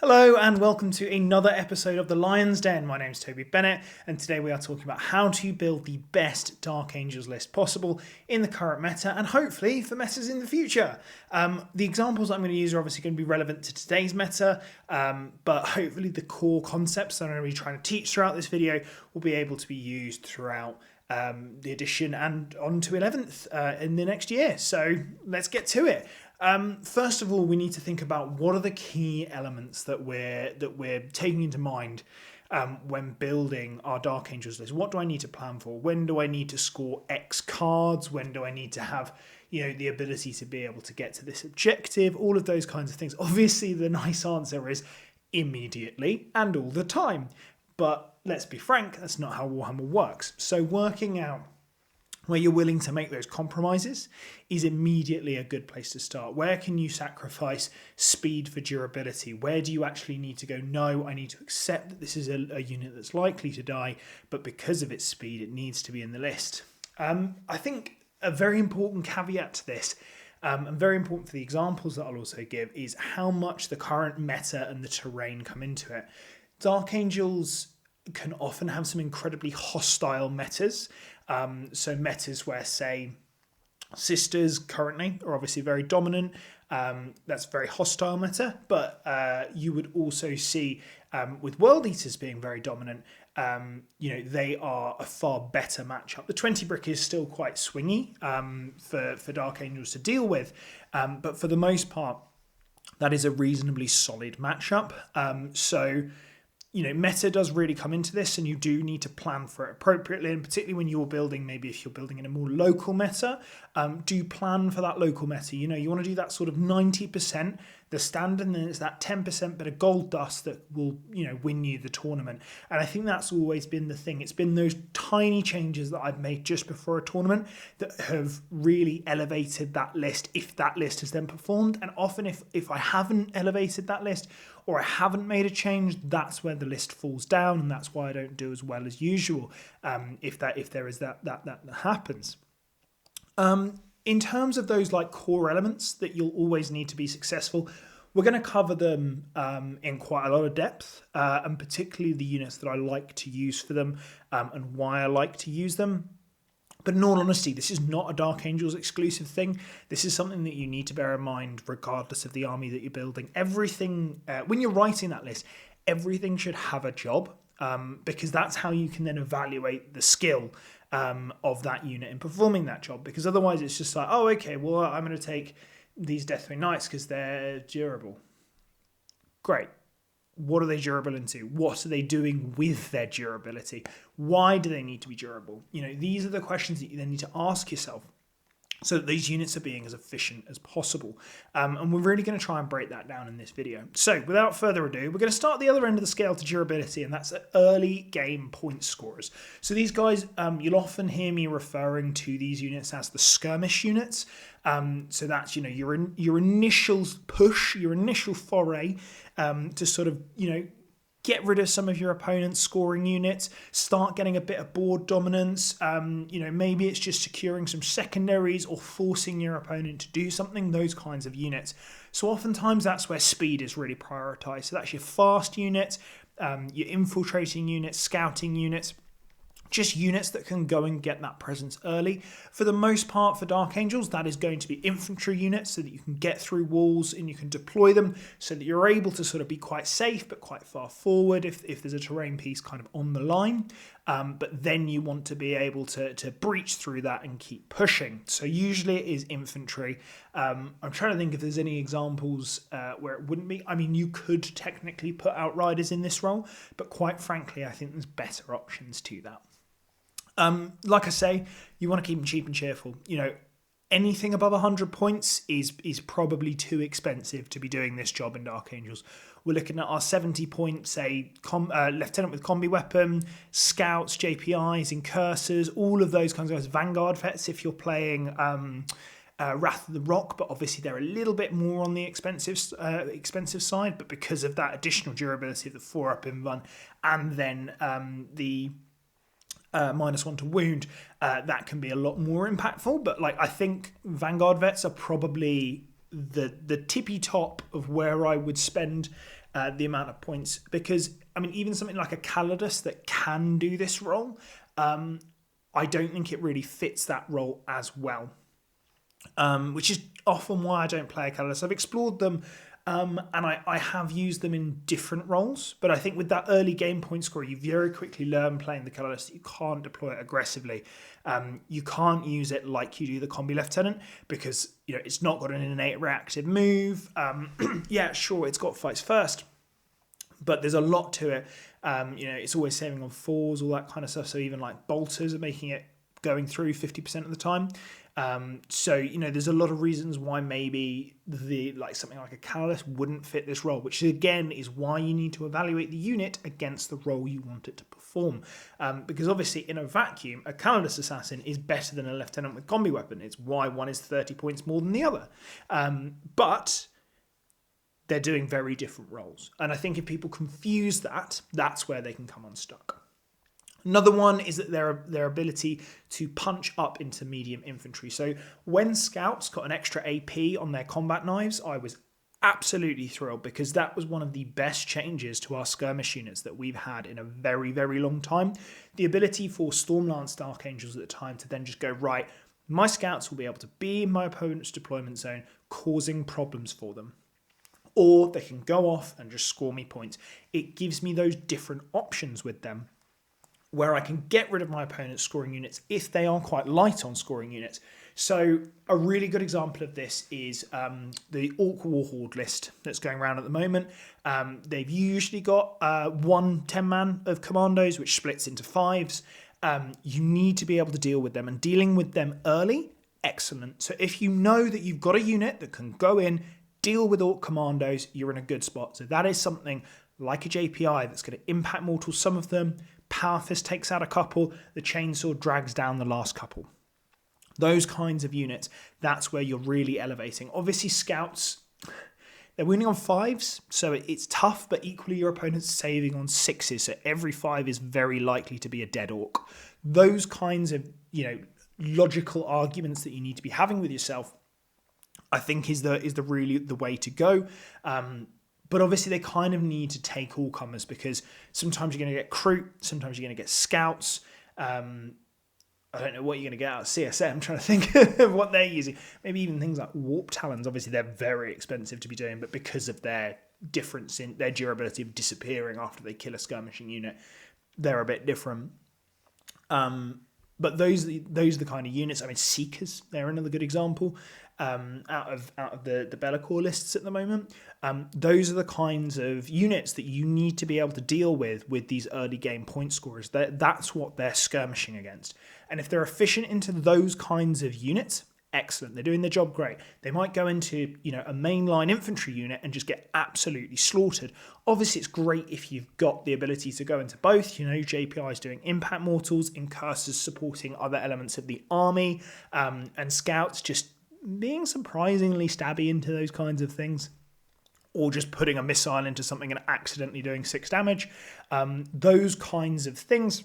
Hello and welcome to another episode of The Lion's Den. My name's Toby Bennett and today we are talking about how to build the best Dark Angels list possible in the current meta and hopefully for metas in the future. The examples I'm going to use are obviously going to be relevant to today's meta, but hopefully the core concepts that I'm going to be trying to teach throughout this video will be able to be used throughout the edition and on to 11th in the next year. So let's get to it. First of all, we need to think about what are the key elements that we're taking into mind when building our Dark Angels list. What do I need to plan for? When do I need to score X cards? When do I need to have the ability to be able to get to this objective? All of those kinds of things. Obviously, the nice answer is immediately and all the time. But let's be frank, that's not how Warhammer works. So working out where you're willing to make those compromises is immediately a good place to start. Where can you sacrifice speed for durability? Where do you actually need to go, no, I need to accept that this is a unit that's likely to die, but because of its speed, it needs to be in the list. I think a very important caveat to this, and very important for the examples that I'll also give, is how much the current meta and the terrain come into it. Dark Angels can often have some incredibly hostile metas. So metas where, say, Sisters currently are obviously very dominant. That's a very hostile meta, but you would also see with World Eaters being very dominant, they are a far better matchup. The 20 brick is still quite swingy for Dark Angels to deal with, but for the most part, that is a reasonably solid matchup. Meta does really come into this and you do need to plan for it appropriately, and particularly when you're building, maybe if you're building in a more local meta, do plan for that local meta. You want to do that sort of 90%, the standard, and then it's that 10% bit of gold dust that will, win you the tournament. And I think that's always been the thing. It's been those tiny changes that I've made just before a tournament that have really elevated that list, if that list has then performed. And often if I haven't elevated that list, or I haven't made a change, that's where the list falls down, and that's why I don't do as well as usual. If there is that happens. In terms of those core elements that you'll always need to be successful, we're going to cover them in quite a lot of depth, and particularly the units that I like to use for them and why I like to use them. But in all honesty, this is not a Dark Angels exclusive thing. This is something that you need to bear in mind regardless of the army that you're building. Everything, when you're writing that list, everything should have a job, because that's how you can then evaluate the skill of that unit in performing that job. Because otherwise it's just like, oh, okay, well, I'm going to take these Deathwing Knights because they're durable. Great. What are they durable into? What are they doing with their durability? Why do they need to be durable? These are the questions that you then need to ask yourself so that these units are being as efficient as possible. And we're really going to try and break that down in this video. So without further ado, we're going to start at the other end of the scale to durability, and that's early game point scorers. So these guys, you'll often hear me referring to these units as the skirmish units. So that's, your initial push, your initial foray to sort of, get rid of some of your opponent's scoring units, start getting a bit of board dominance. Maybe it's just securing some secondaries or forcing your opponent to do something, those kinds of units. So oftentimes that's where speed is really prioritized. So that's your fast units, your infiltrating units, scouting units, just units that can go and get that presence early. For the most part, for Dark Angels, that is going to be infantry units so that you can get through walls and you can deploy them so that you're able to sort of be quite safe but quite far forward if there's a terrain piece kind of on the line. But then you want to be able to breach through that and keep pushing. So usually it is infantry. I'm trying to think if there's any examples where it wouldn't be. I mean, you could technically put Outriders in this role, but quite frankly, I think there's better options to that. Like I say, you want to keep them cheap and cheerful. Anything above 100 points is probably too expensive to be doing this job in Dark Angels. We're looking at our 70 point, say, Lieutenant with Combi Weapon, Scouts, JPIs, Incursors, all of those kinds of guys. Vanguard Vets if you're playing Wrath of the Rock, but obviously they're a little bit more on the expensive side, but because of that additional durability of the 4-up in run, and then the -1 to wound, that can be a lot more impactful. But I think Vanguard Vets are probably the tippy top of where I would spend the amount of points, because I mean, even something like a Calidus that can do this role, I don't think it really fits that role as well, which is often why I don't play a Calidus. I've explored them, and I have used them in different roles, but I think with that early game point score, you very quickly learn playing the Calidus that you can't deploy it aggressively. You can't use it like you do the Combi Lieutenant, because it's not got an innate reactive move. Yeah, sure, it's got fights first, but there's a lot to it. It's always saving on 4s, all that kind of stuff. So even like bolters are making it going through 50% of the time. So there's a lot of reasons why maybe something like a Calidus wouldn't fit this role, which again is why you need to evaluate the unit against the role you want it to perform. Because obviously in a vacuum, a Calidus assassin is better than a lieutenant with combi weapon. It's why one is 30 points more than the other. But they're doing very different roles. And I think if people confuse that, that's where they can come unstuck. Another one is that their ability to punch up into medium infantry. So when scouts got an extra AP on their combat knives, I was absolutely thrilled, because that was one of the best changes to our skirmish units that we've had in a very, very long time. The ability for Stormlance Dark Angels at the time to then just go, right, my scouts will be able to be in my opponent's deployment zone, causing problems for them. Or they can go off and just score me points. It gives me those different options with them, where I can get rid of my opponent's scoring units if they are quite light on scoring units. So a really good example of this is the Orc Warhorde list that's going around at the moment. They've usually got 1 10-man of commandos, which splits into 5s. You need to be able to deal with them, and dealing with them early, excellent. So if you know that you've got a unit that can go in, deal with Orc commandos, you're in a good spot. So that is something like a JPI that's going to impact mortal some of them. Power Fist takes out a couple. The Chainsaw drags down the last couple. Those kinds of units, that's where you're really elevating. Obviously, scouts, they're winning on 5s, so it's tough, but equally your opponent's saving on 6s, so every 5 is very likely to be a dead orc. Those kinds of, logical arguments that you need to be having with yourself, I think is really the way to go. But obviously they kind of need to take all comers, because sometimes you're going to get Kroot, sometimes you're going to get scouts. I don't know what you're going to get out of CSM. I'm trying to think of what they're using. Maybe even things like Warp Talons. Obviously they're very expensive to be doing, but because of their difference in their durability of disappearing after they kill a skirmishing unit, they're a bit different. But those are the kind of units. I mean, Seekers, they're another good example. Out of the Be'lakor lists at the moment. Those are the kinds of units that you need to be able to deal with these early game point scorers. That's what they're skirmishing against. And if they're efficient into those kinds of units, excellent. They're doing their job great. They might go into a mainline infantry unit and just get absolutely slaughtered. Obviously, it's great if you've got the ability to go into both. JPI is doing impact mortals, Incursors supporting other elements of the army, and scouts just being surprisingly stabby into those kinds of things, or just putting a missile into something and accidentally doing 6 damage. Those kinds of things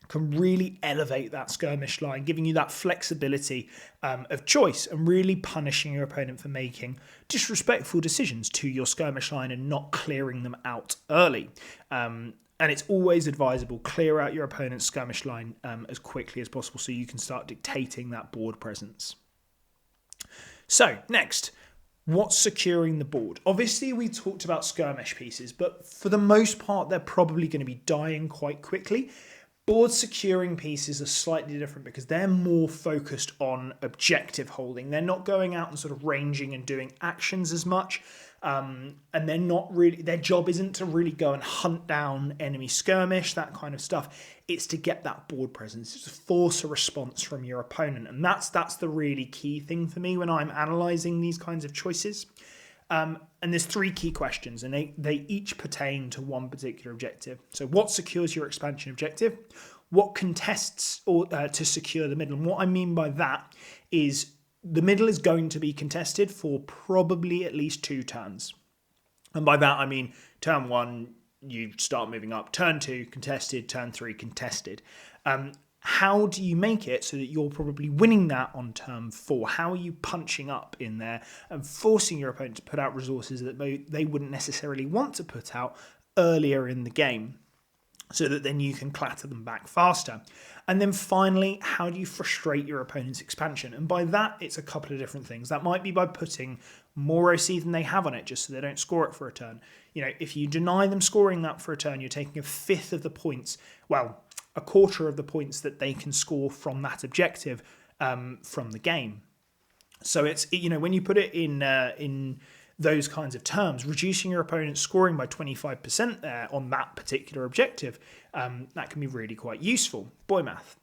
can really elevate that skirmish line, giving you that flexibility of choice and really punishing your opponent for making disrespectful decisions to your skirmish line and not clearing them out early. And it's always advisable, clear out your opponent's skirmish line as quickly as possible so you can start dictating that board presence. So, next, what's securing the board? Obviously, we talked about skirmish pieces, but for the most part, they're probably going to be dying quite quickly. Board securing pieces are slightly different because they're more focused on objective holding. They're not going out and sort of ranging and doing actions as much. And they're not really, their job isn't to really go and hunt down enemy skirmish, that kind of stuff. It's to get that board presence. It's to force a response from your opponent. And that's the really key thing for me when I'm analysing these kinds of choices. And there's 3 key questions, and they each pertain to one particular objective. So what secures your expansion objective? What contests to secure the middle? And what I mean by that is the middle is going to be contested for probably at least 2 turns. And by that, I mean turn 1, you start moving up. Turn 2, contested. Turn 3, contested. how do you make it so that you're probably winning that on turn 4? How are you punching up in there and forcing your opponent to put out resources that they wouldn't necessarily want to put out earlier in the game, so that then you can clatter them back faster? And then finally, how do you frustrate your opponent's expansion? And by that, it's a couple of different things. That might be by putting more OC than they have on it, just so they don't score it for a turn. If you deny them scoring that for a turn, you're taking a fifth of the points, well, a quarter of the points that they can score from that objective from the game. So it's, when you put it in those kinds of terms, reducing your opponent's scoring by 25% there on that particular objective, that can be really quite useful. Boy math.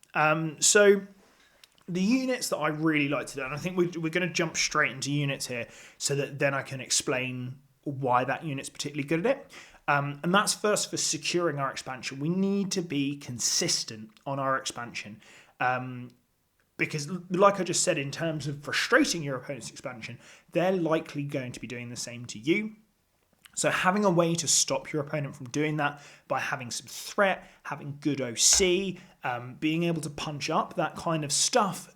So the units that I really like to do, and I think we're going to jump straight into units here so that then I can explain why that unit's particularly good at it. And that's first for securing our expansion. We need to be consistent on our expansion. Because like I just said, in terms of frustrating your opponent's expansion, they're likely going to be doing the same to you. So having a way to stop your opponent from doing that by having some threat, having good OC, being able to punch up, that kind of stuff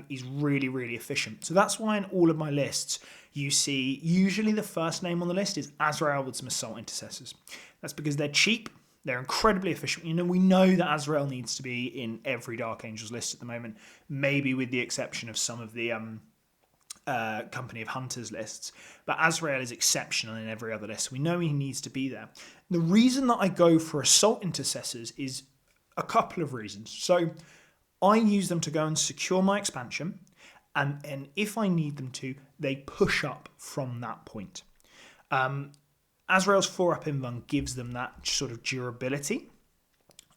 is really, really efficient. So that's why in all of my lists, you see usually the first name on the list is Azrael with some Assault Intercessors. That's because they're cheap. They're incredibly efficient. We know that Azrael needs to be in every Dark Angels list at the moment, maybe with the exception of some of the Company of Hunters lists. But Azrael is exceptional in every other list. We know he needs to be there. The reason that I go for Assault Intercessors is a couple of reasons. So I use them to go and secure my expansion, and if I need them to, they push up from that point. Azrael's 4-up invuln gives them that sort of durability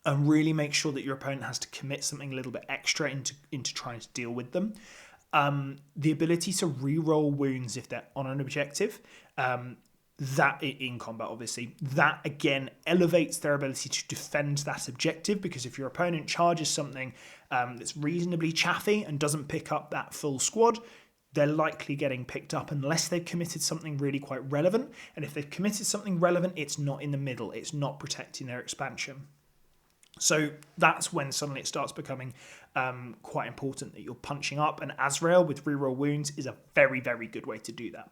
and really make sure that your opponent has to commit something a little bit extra into trying to deal with them. The ability to re-roll wounds if they're on an objective, that in combat obviously, that again elevates their ability to defend that objective, because if your opponent charges something that's reasonably chaffy and doesn't pick up that full squad, they're likely getting picked up unless they've committed something really quite relevant. And if they've committed something relevant, it's not in the middle. It's not protecting their expansion. So that's when suddenly it starts becoming quite important that you're punching up. And Azrael with reroll wounds is a very, very good way to do that.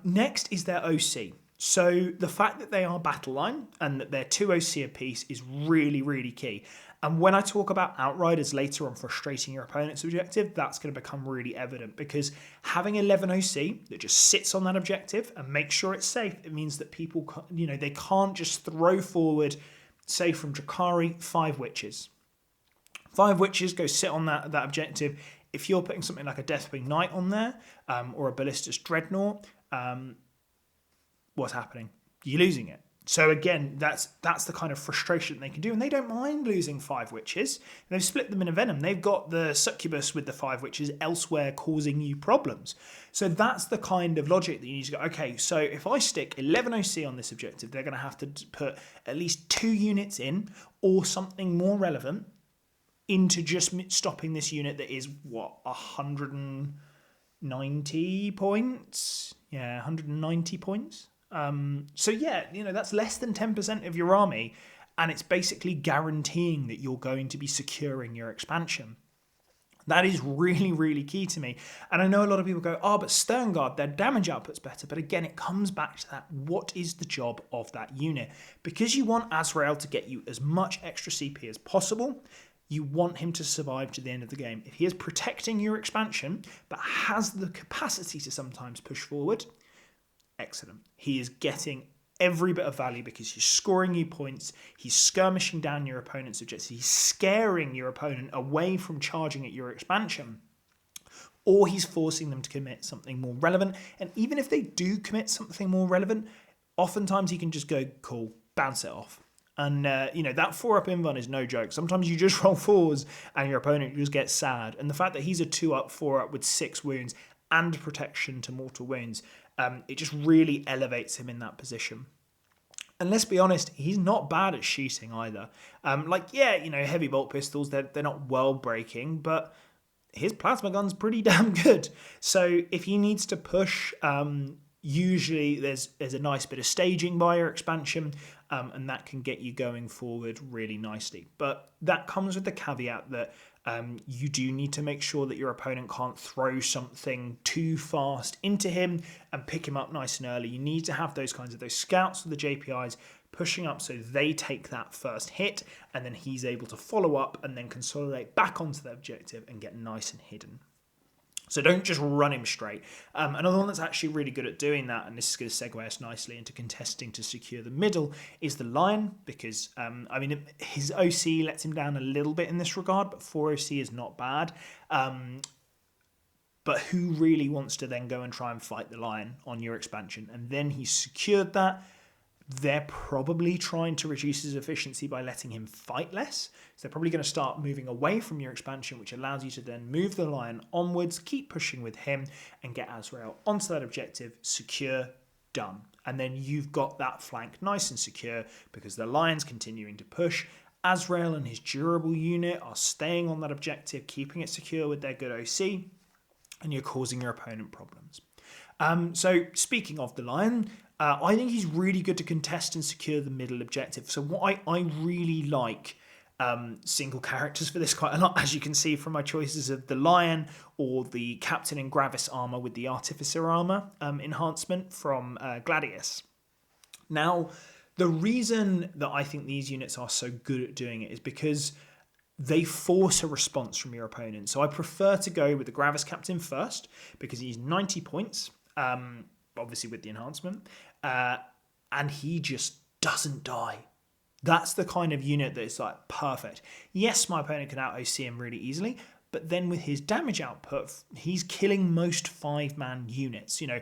Next is their OC. So the fact that they are battle line and that they're 2 OC apiece is really, really key. And when I talk about Outriders later on frustrating your opponent's objective, that's going to become really evident, because having 11 OC that just sits on that objective and makes sure it's safe, it means that people, they can't just throw forward, say from Drakari, 5 witches. 5 witches go sit on that objective. If you're putting something like a Deathwing Knight on there, or a Ballistus Dreadnought, what's happening? You're losing it. So again, that's the kind of frustration they can do, and they don't mind losing 5 witches. They've split them in a venom. They've got the succubus with the 5 witches elsewhere causing you problems. So that's the kind of logic that you need to go, okay, so if I stick 11 OC on this objective, they're going to have to put at least 2 units in, or something more relevant, into just stopping this unit that is, 190 points? Yeah, 190 points. So yeah, that's less than 10% of your army, and it's basically guaranteeing that you're going to be securing your expansion. That is really, really key to me. And I know a lot of people go, but Sternguard, their damage output's better. But again, it comes back to that. What is the job of that unit? Because you want Azrael to get you as much extra CP as possible, you want him to survive to the end of the game. If he is protecting your expansion, but has the capacity to sometimes push forward, excellent. He is getting every bit of value because he's scoring you points, he's skirmishing down your opponent's objectives, he's scaring your opponent away from charging at your expansion, or he's forcing them to commit something more relevant. And even if they do commit something more relevant, oftentimes he can just go, cool, bounce it off. And, that 4-up invuln is no joke. Sometimes you just roll 4s and your opponent just gets sad. And the fact that he's a 2-up, 4-up with 6 wounds and protection to mortal wounds, it just really elevates him in that position. And let's be honest, he's not bad at shooting either. Heavy bolt pistols, they're not world breaking, but his plasma gun's pretty damn good. So if he needs to push, usually there's a nice bit of staging by your expansion. and that can get you going forward really nicely. But that comes with the caveat that you do need to make sure that your opponent can't throw something too fast into him and pick him up nice and early. You need to have those scouts with the JPIs pushing up so they take that first hit, and then he's able to follow up and then consolidate back onto the objective and get nice and hidden. So don't just run him straight. Another one that's actually really good at doing that, and this is going to segue us nicely into contesting to secure the middle, is the Lion, because, his OC lets him down a little bit in this regard, but 4 OC is not bad. But who really wants to then go and try and fight the Lion on your expansion? And then he's secured that. They're probably trying to reduce his efficiency by letting him fight less. So they're probably going to start moving away from your expansion, which allows you to then move the Lion onwards, keep pushing with him, and get Azrael onto that objective, secure, done. And then you've got that flank nice and secure because the Lion's continuing to push. Azrael and his durable unit are staying on that objective, keeping it secure with their good OC, and you're causing your opponent problems. So speaking of the Lion, I think he's really good to contest and secure the middle objective. So what I really like single characters for this quite a lot, as you can see from my choices of the Lion or the Captain in Gravis armor with the Artificer armor enhancement from Gladius. Now, the reason that I think these units are so good at doing it is because they force a response from your opponent. So I prefer to go with the Gravis Captain first because he's 90 points, obviously with the enhancement, and he just doesn't die. That's the kind of unit that is like perfect. Yes, my opponent can out-OC him really easily, but then with his damage output, he's killing most 5-man units. You know,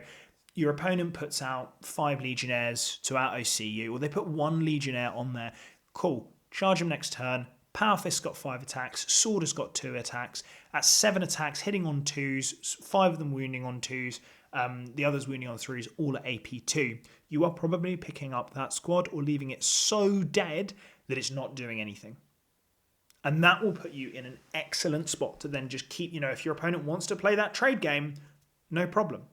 your opponent puts out 5 Legionnaires to out-OC you, or they put 1 Legionnaire on there. Cool, charge him next turn. Power Fist's got 5 attacks, Sword has got 2 attacks. At 7 attacks, hitting on 2s, 5 of them wounding on 2s, the others wounding on 3s, all at AP2. You are probably picking up that squad or leaving it so dead that it's not doing anything. And that will put you in an excellent spot to then just keep, if your opponent wants to play that trade game, no problem.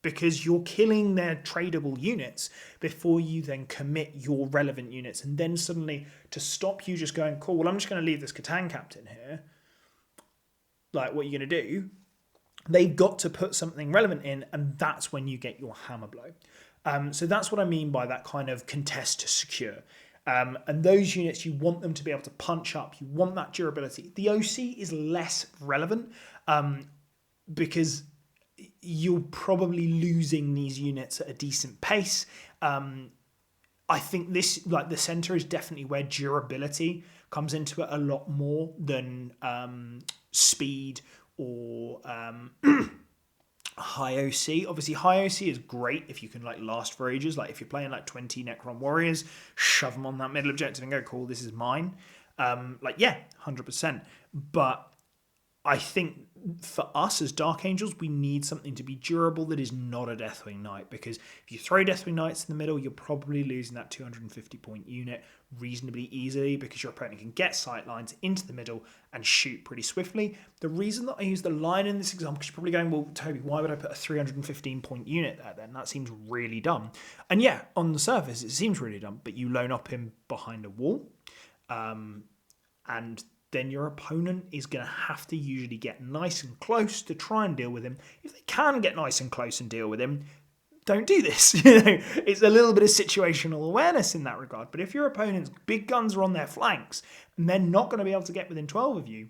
Because you're killing their tradable units before you then commit your relevant units. And then suddenly, to stop you just going, cool, well, I'm just going to leave this Catan captain here. Like, what are you going to do? They've got to put something relevant in, and that's when you get your hammer blow. So that's what I mean by that kind of contest to secure. And those units, you want them to be able to punch up. You want that durability. The OC is less relevant because you're probably losing these units at a decent pace. I think this, like the center, is definitely where durability comes into it a lot more than speed or high OC. Obviously, high OC is great if you can like last for ages. Like if you're playing like 20 Necron Warriors, shove them on that middle objective and go, cool, this is mine. 100%. But I think for us as Dark Angels, we need something to be durable that is not a Deathwing Knight, because if you throw Deathwing Knights in the middle, you're probably losing that 250 point unit reasonably easily because your opponent can get sight lines into the middle and shoot pretty swiftly. The reason that I use the Lion in this example, because you're probably going, well, Toby, why would I put a 315 point unit there then? That seems really dumb. And yeah, on the surface, it seems really dumb, but you lone up him behind a wall, and then your opponent is going to have to usually get nice and close to try and deal with him. If they can get nice and close and deal with him, don't do this. It's a little bit of situational awareness in that regard. But if your opponent's big guns are on their flanks and they're not going to be able to get within 12 of you,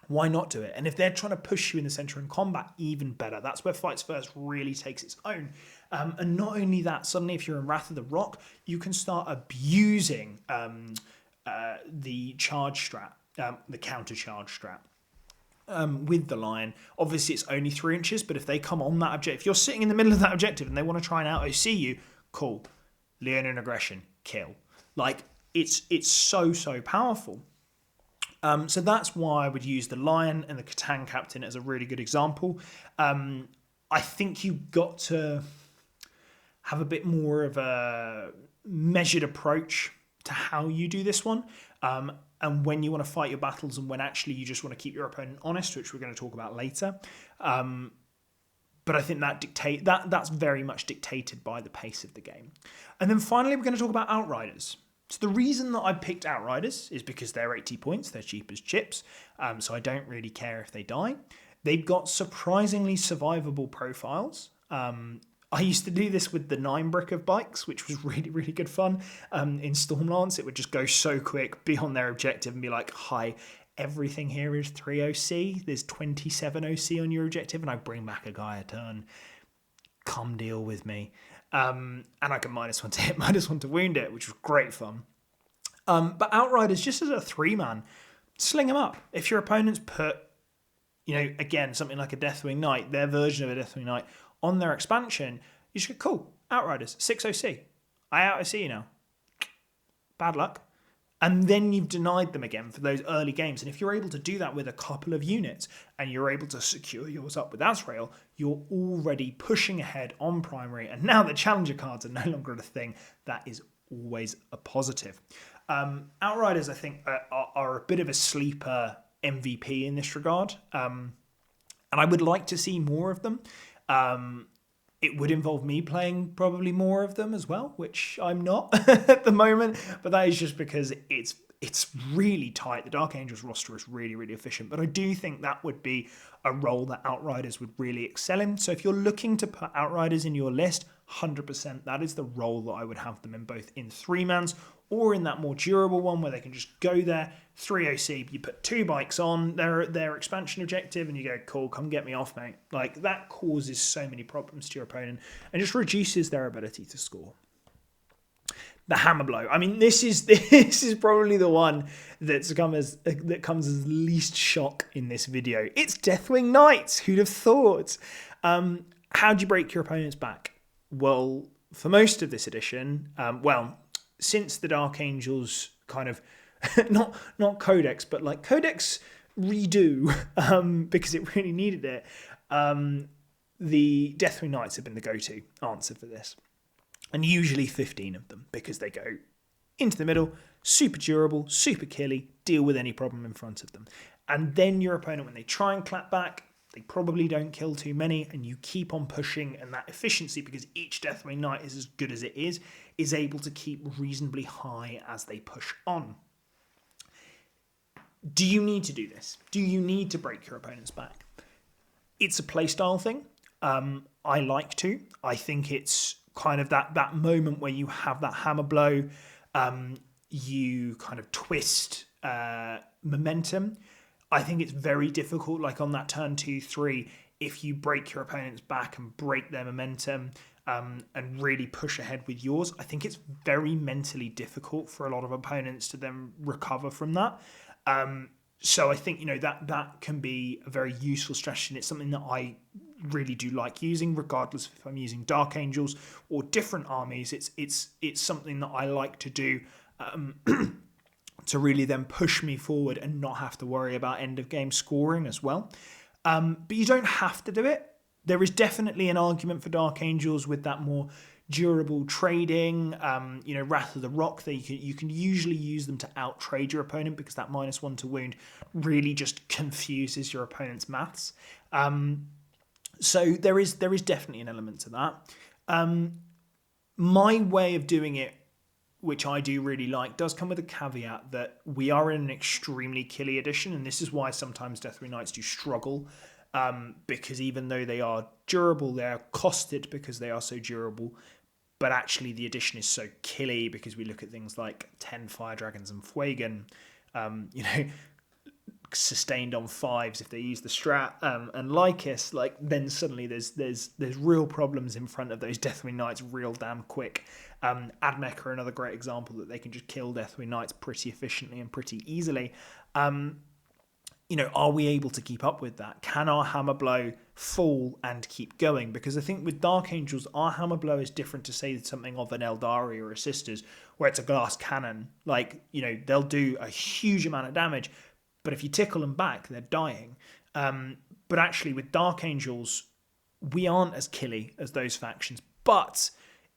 why not do it? And if they're trying to push you in the center in combat, even better. That's where Fights First really takes its own. And not only that, suddenly if you're in Wrath of the Rock, you can start abusing the charge strat. The counter charge strat with the Lion. Obviously it's only 3 inches, but if they come on that objective, if you're sitting in the middle of that objective and they want to try and out-OC you, cool, Leonine aggression, kill. Like it's so powerful. So that's why I would use the Lion and the Catan captain as a really good example. I think you've got to have a bit more of a measured approach to how you do this one. And when you want to fight your battles and when actually you just want to keep your opponent honest, which we're going to talk about later. But I think that's very much dictated by the pace of the game. And then finally, we're going to talk about Outriders. So the reason that I picked Outriders is because they're 80 points, they're cheap as chips, so I don't really care if they die. They've got surprisingly survivable profiles. I used to do this with the 9 brick of bikes, which was really, really good fun. In Stormlance, it would just go so quick, be on their objective and be like, hi, everything here is 3 OC. There's 27 OC on your objective, and I bring back a guy a turn. Come deal with me. And I can -1 to hit, -1 to wound it, which was great fun. But Outriders, just as a 3-man, sling them up. If your opponents put, again, something like a Deathwing Knight, their version of a Deathwing Knight, on their expansion, you just go, cool, Outriders, 6 OC. I out-OC you now. Bad luck. And then you've denied them again for those early games. And if you're able to do that with a couple of units and you're able to secure yours up with Azrael, you're already pushing ahead on primary. And now that challenger cards are no longer a thing, that is always a positive. Outriders, I think, are a bit of a sleeper MVP in this regard. And I would like to see more of them. It would involve me playing probably more of them as well, which I'm not at the moment, but that is just because it's really tight. The Dark Angels roster is really, really efficient, but I do think that would be a role that Outriders would really excel in. So if you're looking to put Outriders in your list, 100%, that is the role that I would have them in, both in 3-mans or in that more durable one where they can just go there, 3 OC, you put 2 bikes on their expansion objective and you go, cool, come get me off, mate. Like, that causes so many problems to your opponent and just reduces their ability to score. The hammer blow. I mean, this is probably the one that comes as least shock in this video. It's Deathwing Knights. Who'd have thought? How do you break your opponent's back? Well, for most of this edition, since the Dark Angels kind of not Codex, but like Codex redo, because it really needed it, the Deathwing Knights have been the go-to answer for this. And usually 15 of them, because they go into the middle, super durable, super killy, deal with any problem in front of them. And then your opponent, when they try and clap back, they probably don't kill too many, and you keep on pushing, and that efficiency, because each Deathwing Knight is as good as it is able to keep reasonably high as they push on. Do you need to do this? Do you need to break your opponent's back? It's a playstyle thing. I like to. I think it's kind of that moment where you have that hammer blow, you kind of twist momentum. I think it's very difficult, like on that turn 2-3, if you break your opponent's back and break their momentum and really push ahead with yours. I think it's very mentally difficult for a lot of opponents to then recover from that. So I think, that can be a very useful strategy, and it's something that I really do like using, regardless if I'm using Dark Angels or different armies. It's something that I like to do to really then push me forward and not have to worry about end of game scoring as well. But you don't have to do it. There is definitely an argument for Dark Angels with that more durable trading, Wrath of the Rock. You can usually use them to out-trade your opponent, because that -1 to wound really just confuses your opponent's maths. So there is definitely an element to that. My way of doing it, which I do really like, does come with a caveat that we are in an extremely killy edition, and this is why sometimes Deathwing Knights do struggle, because even though they are durable, they are costed because they are so durable, but actually the edition is so killy because we look at things like 10 Fire Dragons and Fuegan, sustained on 5s if they use the strat, and Lycus, like, then suddenly there's real problems in front of those Deathwing Knights real damn quick. Admech are another great example that they can just kill Deathwing Knights pretty efficiently and pretty easily. Are we able to keep up with that? Can our hammer blow fall and keep going? Because I think with Dark Angels, our hammer blow is different to, say, something of an Eldari or a Sisters, where it's a glass cannon. Like, they'll do a huge amount of damage, but if you tickle them back, they're dying. But actually, with Dark Angels, we aren't as killy as those factions. But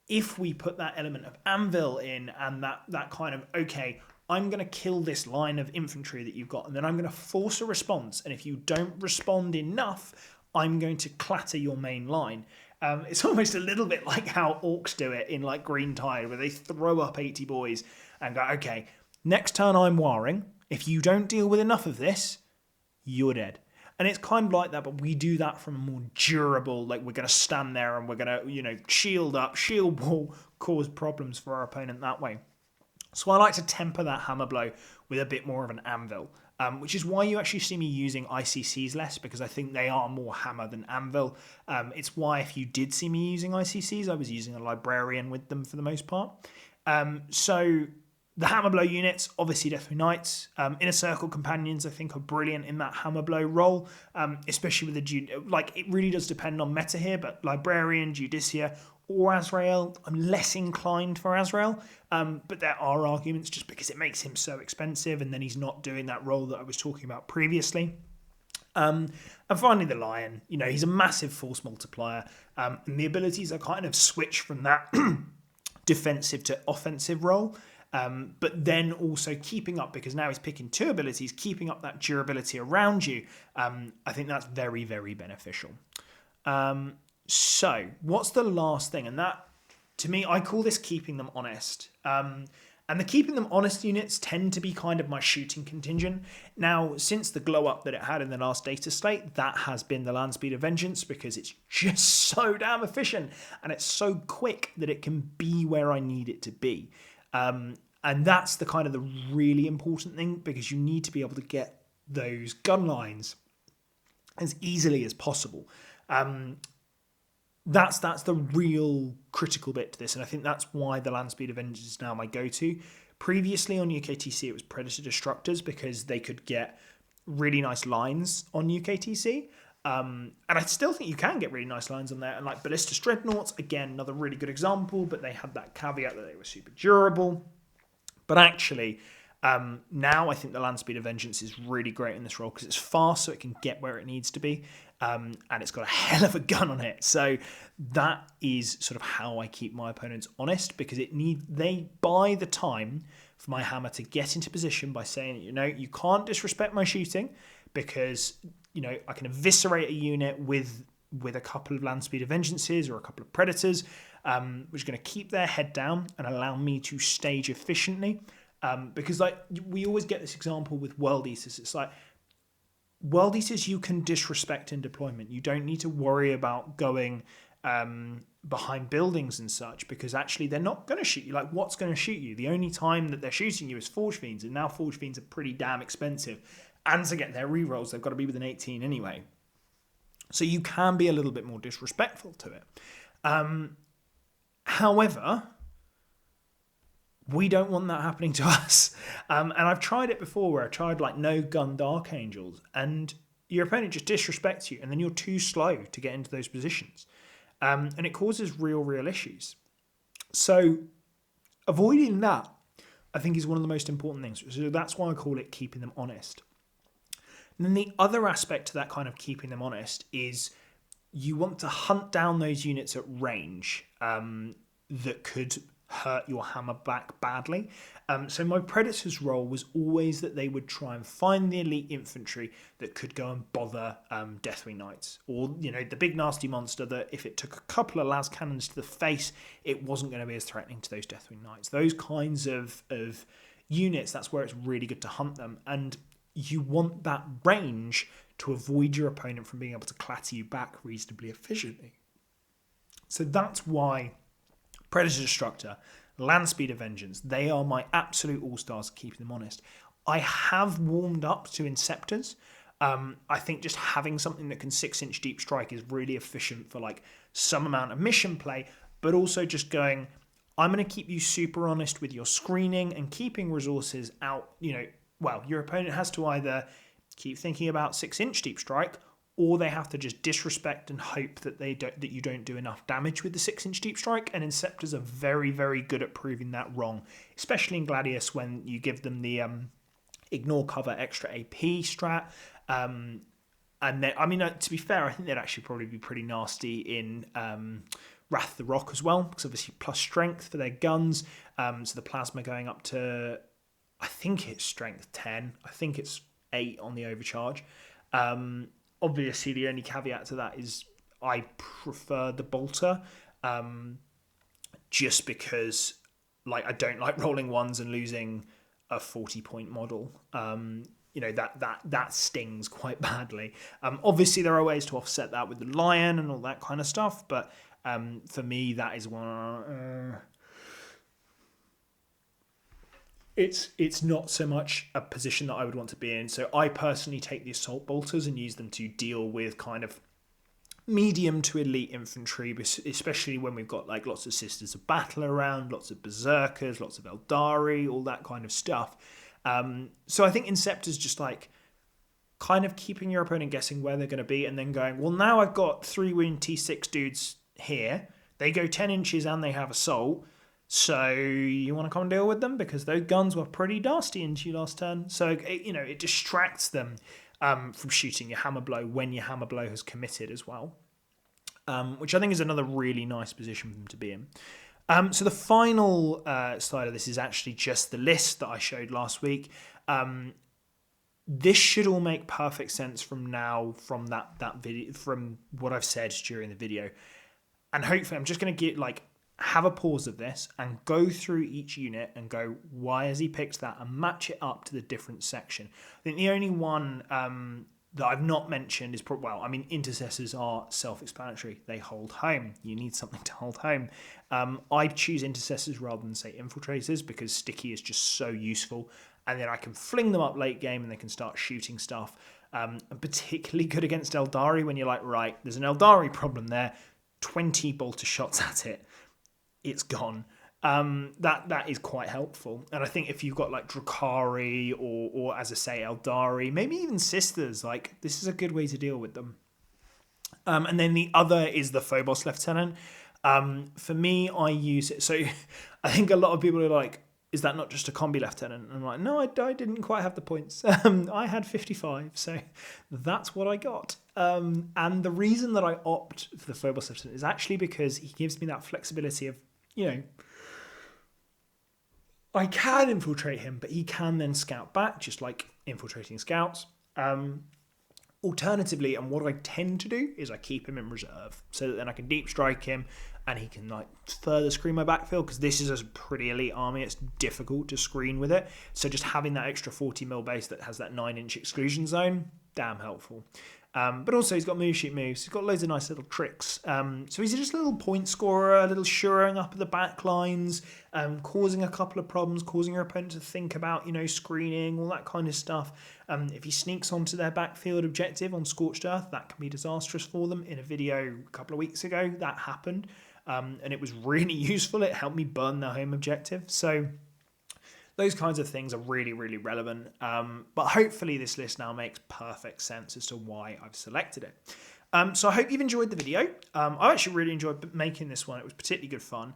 if we put that element of Anvil in, and that kind of, okay, I'm going to kill this line of infantry that you've got, and then I'm going to force a response, and if you don't respond enough, I'm going to clatter your main line. It's almost a little bit like how orcs do it in like Green Tide, where they throw up 80 boys and go, okay, next turn I'm warring. If you don't deal with enough of this, you're dead. And it's kind of like that, but we do that from a more durable, like we're going to stand there and we're going to, shield up, shield wall, cause problems for our opponent that way. So I like to temper that hammer blow with a bit more of an anvil, which is why you actually see me using ICCs less, because I think they are more hammer than anvil. It's why if you did see me using ICCs, I was using a librarian with them for the most part. So the hammer blow units, obviously Deathwing Knights, Inner Circle Companions, I think are brilliant in that hammer blow role, especially with it really does depend on meta here, but Librarian, Judicia, or Azrael, I'm less inclined for Azrael, but there are arguments just because it makes him so expensive, and then he's not doing that role that I was talking about previously. And finally the Lion, he's a massive force multiplier, and the abilities are kind of switch from that defensive to offensive role. But then also keeping up, because now he's picking 2 abilities, keeping up that durability around you. I think that's very, very beneficial. So what's the last thing? And that, to me, I call this keeping them honest. And the keeping them honest units tend to be kind of my shooting contingent. Now, since the glow up that it had in the last data slate, that has been the Land Speed of Vengeance, because it's just so damn efficient and it's so quick that it can be where I need it to be. And that's the kind of the really important thing, because you need to be able to get those gun lines as easily as possible. That's the real critical bit to this, and I think that's why the Land Speed of Vengeance is now my go-to. Previously on UKTC, it was Predator Destructors, because they could get really nice lines on UKTC. And I still think you can get really nice lines on there. And like Ballista Dreadnoughts, again, another really good example, but they had that caveat that they were super durable. But actually, now I think the Land Speed of Vengeance is really great in this role, because it's fast, so it can get where it needs to be. And it's got a hell of a gun on it. So that is sort of how I keep my opponents honest, because they buy the time for my hammer to get into position by saying, you can't disrespect my shooting, because, I can eviscerate a unit with a couple of Land Speed of Vengeances or a couple of Predators, which are going to keep their head down and allow me to stage efficiently. Because we always get this example with World Eaters. It's like, World Eaters you can disrespect in deployment. You don't need to worry about going behind buildings and such, because actually they're not going to shoot you. Like, what's going to shoot you? The only time that they're shooting you is Forge Fiends, and now Forge Fiends are pretty damn expensive. And to get their rerolls, they've got to be with an 18 anyway. So you can be a little bit more disrespectful to it. However, we don't want that happening to us. And I've tried it before, where I tried like no gun Dark Angels, and your opponent just disrespects you, and then you're too slow to get into those positions. And it causes real issues. So avoiding that, I think, is one of the most important things. So that's why I call it keeping them honest. And then the other aspect to that kind of keeping them honest is you want to hunt down those units at range that could hurt your hammer back badly. So my Predator's role was always that they would try and find the elite infantry that could go and bother Deathwing Knights, or the big nasty monster that if it took a couple of las cannons to the face, it wasn't going to be as threatening to those Deathwing Knights. Those kinds of units, that's where it's really good to hunt them, and you want that range to avoid your opponent from being able to clatter you back reasonably efficiently. So that's why Predator Destructor, Land Speed of Vengeance, they are my absolute all-stars, keeping them honest. I have warmed up to Inceptors. I think just having something that can 6-inch deep strike is really efficient for like some amount of mission play, but also just going, I'm going to keep you super honest with your screening and keeping resources out. Your opponent has to either keep thinking about 6-inch deep strike, or they have to just disrespect and hope that you don't do enough damage with the 6-inch deep strike. And Inceptors are very, very good at proving that wrong, especially in Gladius when you give them the ignore cover extra AP strat. And then, to be fair, I think they'd actually probably be pretty nasty in Wrath the Rock as well, because obviously plus strength for their guns. So the plasma going up to, I think it's strength 10. I think it's 8 on the overcharge. Obviously, the only caveat to that is I prefer the bolter, just because like I don't like rolling ones and losing a 40-point model. That stings quite badly. Obviously, there are ways to offset that with the lion and all that kind of stuff, but for me, that is one. It's not so much a position that I would want to be in. So I personally take the assault bolters and use them to deal with kind of medium to elite infantry, especially when we've got like lots of Sisters of Battle around, lots of Berserkers, lots of Eldari, all that kind of stuff. So I think Inceptor's just like kind of keeping your opponent guessing where they're going to be and then going, well, now I've got 3 wound T6 dudes here. They go 10 inches and they have assault. So you want to come and deal with them? Because those guns were pretty nasty into you last turn. So, it distracts them from shooting your hammer blow when your hammer blow has committed as well. Which I think is another really nice position for them to be in. So the final slide of this is actually just the list that I showed last week. This should all make perfect sense from that video, from what I've said during the video. And hopefully I'm just going to have a pause of this and go through each unit and go, why has he picked that, and match it up to the different section. I think the only one that I've not mentioned is intercessors are self-explanatory. They hold home. You need something to hold home. I'd choose intercessors rather than say infiltrators because sticky is just so useful, and then I can fling them up late game and they can start shooting stuff. And particularly good against Eldari when you're like, right, there's an Eldari problem there, 20 bolter shots at it, it's gone. That is quite helpful. And I think if you've got like Drakari or as I say, Eldari, maybe even Sisters, like this is a good way to deal with them. And then the other is the Phobos Lieutenant. For me, I use it. So I think a lot of people are like, is that not just a combi lieutenant? And I'm like, no, I didn't quite have the points. I had 55, so that's what I got. And the reason that I opt for the Phobos lieutenant is actually because he gives me that flexibility of, I can infiltrate him, but he can then scout back, just like infiltrating scouts. Alternatively, and what I tend to do is I keep him in reserve so that then I can deep strike him and he can like further screen my backfield, because this is a pretty elite army. It's difficult to screen with it. So just having that extra 40 mil base that has that 9-inch exclusion zone, damn helpful. But also he's got move sheet moves. He's got loads of nice little tricks. So he's just a little point scorer, a little shoring up of the back lines, causing a couple of problems, causing your opponent to think about, screening, all that kind of stuff. If he sneaks onto their backfield objective on Scorched Earth, that can be disastrous for them. In a video a couple of weeks ago, that happened. And it was really useful. It helped me burn their home objective. So those kinds of things are really, really relevant. But hopefully this list now makes perfect sense as to why I've selected it. So I hope you've enjoyed the video. I actually really enjoyed making this one. It was particularly good fun.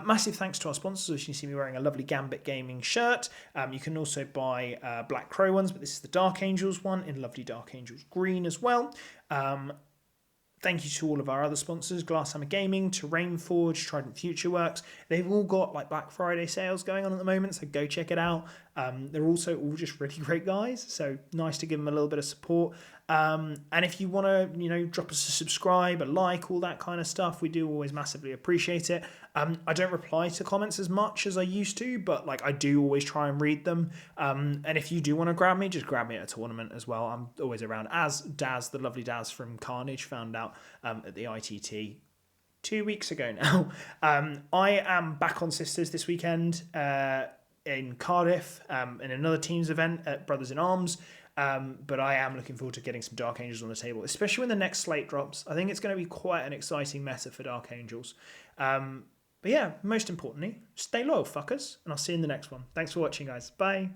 Massive thanks to our sponsors. As you can see me wearing a lovely Gambit Gaming shirt. You can also buy Black Crow ones, but this is the Dark Angels one in lovely Dark Angels green as well. Thank you to all of our other sponsors, Glasshammer Gaming, Terrain Forge, Trident FutureWorks. They've all got like Black Friday sales going on at the moment, so go check it out. They're also all just really great guys, so nice to give them a little bit of support. And if you want to, drop us a subscribe, a like, all that kind of stuff, we do always massively appreciate it. I don't reply to comments as much as I used to, but I do always try and read them. And if you do want to grab me, just grab me at a tournament as well. I'm always around, as Daz, the lovely Daz from Carnage, found out at the ITT 2 weeks ago now. I am back on Sisters this weekend in Cardiff in another teams event at Brothers in Arms. But I am looking forward to getting some Dark Angels on the table, especially when the next slate drops. I think it's going to be quite an exciting meta for Dark Angels. But yeah, most importantly, stay loyal, fuckers, and I'll see you in the next one. Thanks for watching, guys. Bye.